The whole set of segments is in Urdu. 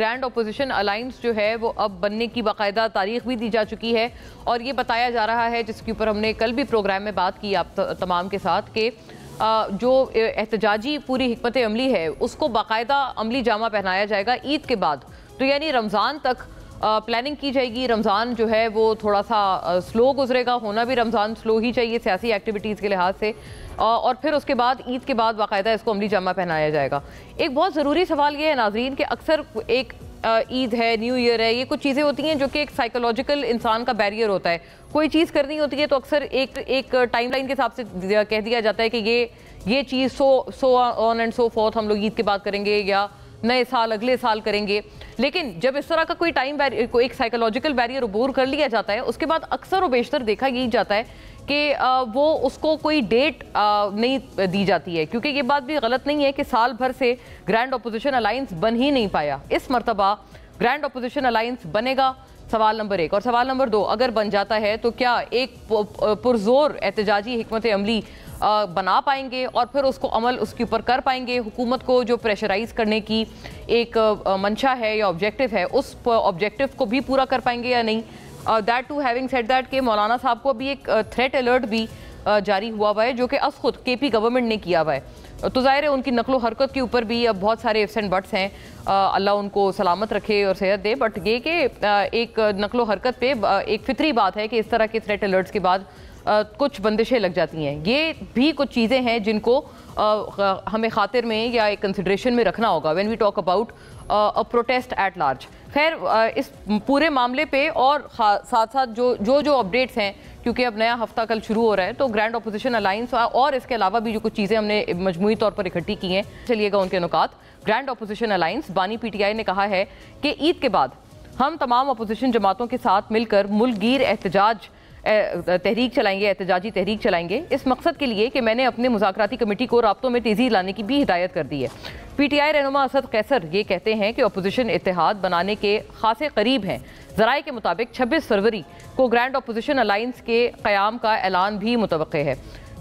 گرینڈ اپوزیشن الائنس جو ہے وہ اب بننے کی باقاعدہ تاریخ بھی دی جا چکی ہے اور یہ بتایا جا رہا ہے، جس کے اوپر ہم نے کل بھی پروگرام میں بات کی آپ تمام کے ساتھ، کہ جو احتجاجی پوری حکمت عملی ہے اس کو باقاعدہ عملی جامہ پہنایا جائے گا عید کے بعد. تو یعنی رمضان تک پلاننگ کی جائے گی. رمضان جو ہے وہ تھوڑا سا سلو گزرے گا، ہونا بھی رمضان سلو ہی چاہیے سیاسی ایکٹیویٹیز کے لحاظ سے، اور پھر اس کے بعد عید کے بعد باقاعدہ اس کو عملی جامہ پہنایا جائے گا. ایک بہت ضروری سوال یہ ہے ناظرین کہ اکثر ایک عید ہے، نیو ایئر ہے، یہ کچھ چیزیں ہوتی ہیں جو کہ ایک سائیکولوجیکل انسان کا بیریئر ہوتا ہے. کوئی چیز کرنی ہوتی ہے تو اکثر ایک ٹائم لائن کے حساب سے کہہ دیا جاتا ہے کہ یہ چیز سو آن اینڈ سو فورتھ ہم لوگ عید کے بعد کریں گے یا نئے سال اگلے سال کریں گے. لیکن جب اس طرح کا کوئی ٹائم ایک سائیکولوجیکل بیریئر عبور کر لیا جاتا ہے، اس کے بعد اکثر و بیشتر دیکھا یہی جاتا ہے کہ وہ اس کو کوئی ڈیٹ نہیں دی جاتی ہے، کیونکہ یہ بات بھی غلط نہیں ہے کہ سال بھر سے گرینڈ اپوزیشن الائنس بن ہی نہیں پایا. اس مرتبہ گرینڈ اپوزیشن الائنس بنے گا، سوال نمبر 1. اور سوال نمبر 2، اگر بن جاتا ہے تو کیا ایک پرزور احتجاجی حکمت عملی بنا پائیں گے اور پھر اس کو عمل اس کے اوپر کر پائیں گے؟ حکومت کو جو پریشرائز کرنے کی ایک منشا ہے یا آبجیکٹو ہے، اس آبجیکٹو کو بھی پورا کر پائیں گے یا نہیں؟ That to having said that کہ مولانا صاحب کو ابھی ایک تھریٹ الرٹ بھی جاری ہوا ہوا ہے جو کہ از خود کے پی گورنمنٹ نے کیا ہوا ہے. تو ظاہر ہے ان کی نقل و حرکت کے اوپر بھی اب بہت سارے ifs and buts ہیں، اللہ ان کو سلامت رکھے اور صحت دے. بٹ یہ کہ ایک نقل و حرکت پہ ایک فطری بات ہے کہ اس طرح کے تھریٹ الرٹس کے بعد کچھ بندشیں لگ جاتی ہیں. یہ بھی کچھ چیزیں ہیں جن کو ہمیں خاطر میں یا ایک کنسیڈریشن میں رکھنا ہوگا when we talk about a protest at large. خیر، اس پورے معاملے پہ اور ساتھ ساتھ جو اپڈیٹس ہیں، کیونکہ اب نیا ہفتہ کل شروع ہو رہا ہے، تو گرینڈ اپوزیشن الائنس اور اس کے علاوہ بھی جو کچھ چیزیں ہم نے مجموعی طور پر اکٹھی کی ہیں، چلیے گا ان کے نکات. گرینڈ اپوزیشن الائنس بانی پی ٹی آئی نے کہا ہے کہ عید کے بعد ہم تمام اپوزیشن جماعتوں کے ساتھ مل کر ملک گیر احتجاجی تحریک چلائیں گے، اس مقصد کے لیے کہ میں نے اپنے مذاکراتی کمیٹی کو رابطوں میں تیزی لانے کی بھی ہدایت کر دی ہے. پی ٹی آئی رہنما اسد قیصر یہ کہتے ہیں کہ اپوزیشن اتحاد بنانے کے خاصے قریب ہیں. ذرائع کے مطابق 26 فروری کو گرینڈ اپوزیشن الائنس کے قیام کا اعلان بھی متوقع ہے.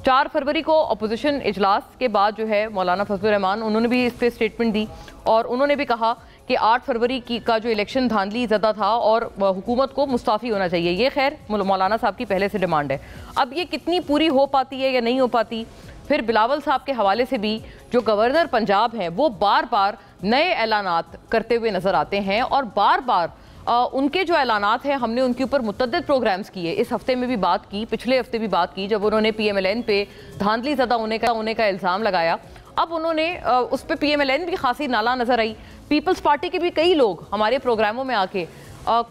4 فروری کو اپوزیشن اجلاس کے بعد جو ہے مولانا فضل الرحمان انہوں نے بھی اس پہ اسٹیٹمنٹ دی اور انہوں نے بھی کہا کہ 8 فروری کا جو الیکشن دھاندلی زدہ تھا اور حکومت کو مستعفی ہونا چاہیے. یہ خیر مولانا صاحب کی پہلے سے ڈیمانڈ ہے. اب یہ کتنی پوری ہو پاتی ہے یا نہیں ہو پاتی؟ پھر بلاول صاحب کے حوالے سے بھی جو گورنر پنجاب ہیں وہ بار بار نئے اعلانات کرتے ہوئے نظر آتے ہیں اور بار بار ان کے جو اعلانات ہیں ہم نے ان کے اوپر متعدد پروگرامز کیے. اس ہفتے میں بھی بات کی، پچھلے ہفتے بھی بات کی جب انہوں نے پی ایم ایل این پہ دھاندلی زدہ ہونے کا الزام لگایا. اب انہوں نے اس پہ پی ایم ایل این بھی خاصی نالا نظر آئی. پیپلز پارٹی کے بھی کئی لوگ ہمارے پروگراموں میں آ کے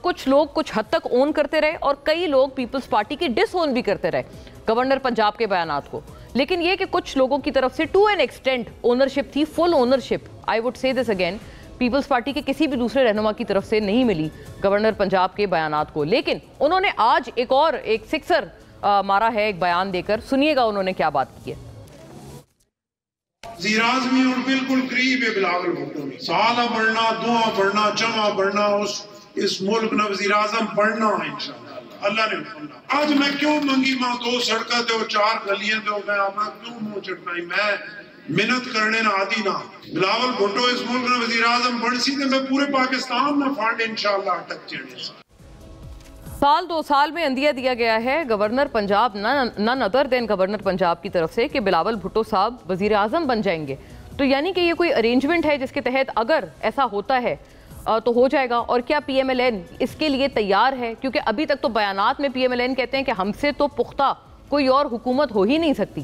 کچھ لوگ کچھ حد تک اون کرتے رہے اور کئی لوگ پیپلز پارٹی کی ڈس اون بھی کرتے رہے گورنر پنجاب کے بیانات کو. لیکن یہ کہ کچھ لوگوں کی طرف سے ٹو این ایکسٹینٹ اونرشپ تھی، فل ownership, I would say this again, Peoples party کے کسی بھی دوسرے رہنما کی طرف سے نہیں ملی گورنر پنجاب کے بیانات کو. لیکن انہوں نے آج ایک سکسر مارا ہے ایک بیان دے کر. سنیے گا انہوں نے کیا بات کی ہے. وزیر اعظمی اور بالکل قریب ہے بلاول بھٹو نے. سالہ بڑھنا، دعا بڑھنا، جمع بڑھنا، اس ملک نے وزیر اعظم بڑھنا ہے انشاءاللہ. اللہ نے بڑھنا. آج میں کیوں منگی ماں 2 سڑکیں دو 4 گلیاں دو، میں آپ کیوں منہ چٹنائی؟ میں محنت کرنے نہ عادی نہ. بلاول بھٹو اس ملک نے وزیر اعظم بڑھ سی تے میں پورے پاکستان میں فنڈ انشاءاللہ اٹک جانے. سال 2 سال میں عندیہ دیا گیا ہے گورنر پنجاب نن ادر دین گورنر پنجاب کی طرف سے کہ بلاول بھٹو صاحب وزیر اعظم بن جائیں گے. تو یعنی کہ یہ کوئی ارینجمنٹ ہے جس کے تحت اگر ایسا ہوتا ہے تو ہو جائے گا. اور کیا پی ایم ایل این اس کے لیے تیار ہے؟ کیونکہ ابھی تک تو بیانات میں پی ایم ایل این کہتے ہیں کہ ہم سے تو پختہ کوئی اور حکومت ہو ہی نہیں سکتی.